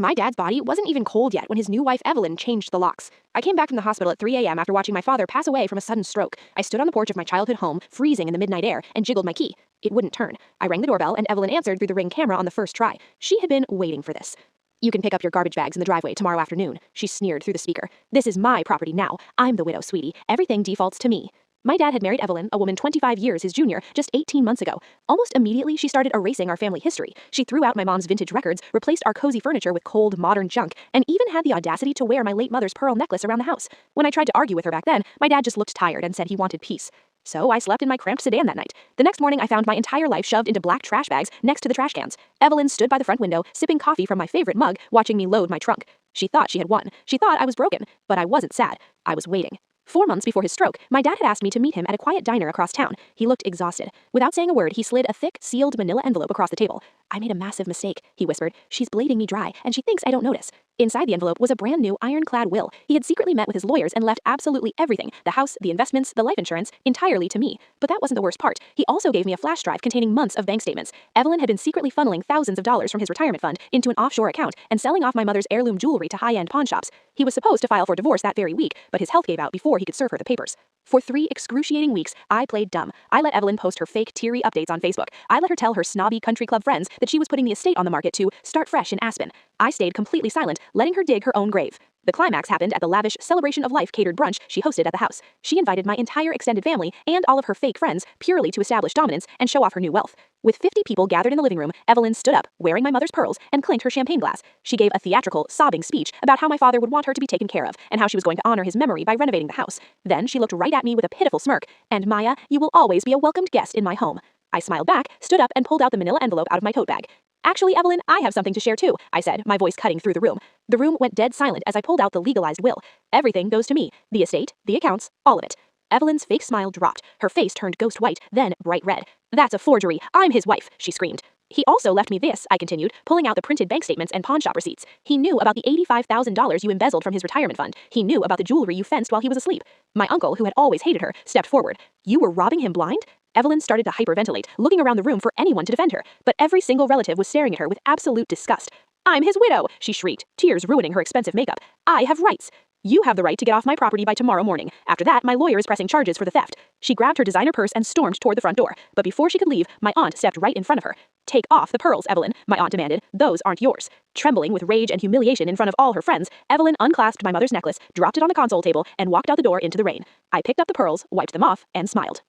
My dad's body wasn't even cold yet when his new wife Evelyn changed the locks. I came back from the hospital at 3 a.m. after watching my father pass away from a sudden stroke. I stood on the porch of my childhood home, freezing in the midnight air, and jiggled my key. It wouldn't turn. I rang the doorbell, and Evelyn answered through the Ring camera on the first try. She had been waiting for this. "You can pick up your garbage bags in the driveway tomorrow afternoon," she sneered through the speaker. "This is my property now. I'm the widow, sweetie. Everything defaults to me." My dad had married Evelyn, a woman 25 years his junior, just 18 months ago. Almost immediately, she started erasing our family history. She threw out my mom's vintage records, replaced our cozy furniture with cold, modern junk, and even had the audacity to wear my late mother's pearl necklace around the house. When I tried to argue with her back then, my dad just looked tired and said he wanted peace. So I slept in my cramped sedan that night. The next morning, I found my entire life shoved into black trash bags next to the trash cans. Evelyn stood by the front window, sipping coffee from my favorite mug, watching me load my trunk. She thought she had won. She thought I was broken. But I wasn't sad. I was waiting. 4 months before his stroke, my dad had asked me to meet him at a quiet diner across town. He looked exhausted. Without saying a word, he slid a thick, sealed manila envelope across the table. "I made a massive mistake," he whispered. "She's blading me dry, and she thinks I don't notice." Inside the envelope was a brand new ironclad will. He had secretly met with his lawyers and left absolutely everything, the house, the investments, the life insurance, entirely to me. But that wasn't the worst part. He also gave me a flash drive containing months of bank statements. Evelyn had been secretly funneling thousands of dollars from his retirement fund into an offshore account and selling off my mother's heirloom jewelry to high-end pawn shops. He was supposed to file for divorce that very week, but his health gave out before he could serve her the papers. For 3 excruciating weeks, I played dumb. I let Evelyn post her fake, teary updates on Facebook. I let her tell her snobby country club friends that she was putting the estate on the market to start fresh in Aspen. I stayed completely silent, letting her dig her own grave. The climax happened at the lavish celebration of life catered brunch she hosted at the house. She invited my entire extended family and all of her fake friends purely to establish dominance and show off her new wealth. With 50 people gathered in the living room, Evelyn stood up, wearing my mother's pearls, and clinked her champagne glass. She gave a theatrical, sobbing speech about how my father would want her to be taken care of and how she was going to honor his memory by renovating the house. Then she looked right at me with a pitiful smirk. "And Maya, you will always be a welcomed guest in my home." I smiled back, stood up, and pulled out the manila envelope out of my tote bag. "Actually, Evelyn, I have something to share too," I said, my voice cutting through the room. The room went dead silent as I pulled out the legalized will. "Everything goes to me. The estate, the accounts, all of it." Evelyn's fake smile dropped. Her face turned ghost white, then bright red. "That's a forgery. I'm his wife," she screamed. "He also left me this," I continued, pulling out the printed bank statements and pawn shop receipts. "He knew about the $85,000 you embezzled from his retirement fund. He knew about the jewelry you fenced while he was asleep." My uncle, who had always hated her, stepped forward. "You were robbing him blind?" Evelyn started to hyperventilate, looking around the room for anyone to defend her, but every single relative was staring at her with absolute disgust. "I'm his widow," she shrieked, tears ruining her expensive makeup. "I have rights. You have the right to get off my property by tomorrow morning. After that, my lawyer is pressing charges for the theft." She grabbed her designer purse and stormed toward the front door, but before she could leave, my aunt stepped right in front of her. "Take off the pearls, Evelyn," my aunt demanded. "Those aren't yours." Trembling with rage and humiliation in front of all her friends, Evelyn unclasped my mother's necklace, dropped it on the console table, and walked out the door into the rain. I picked up the pearls, wiped them off, and smiled.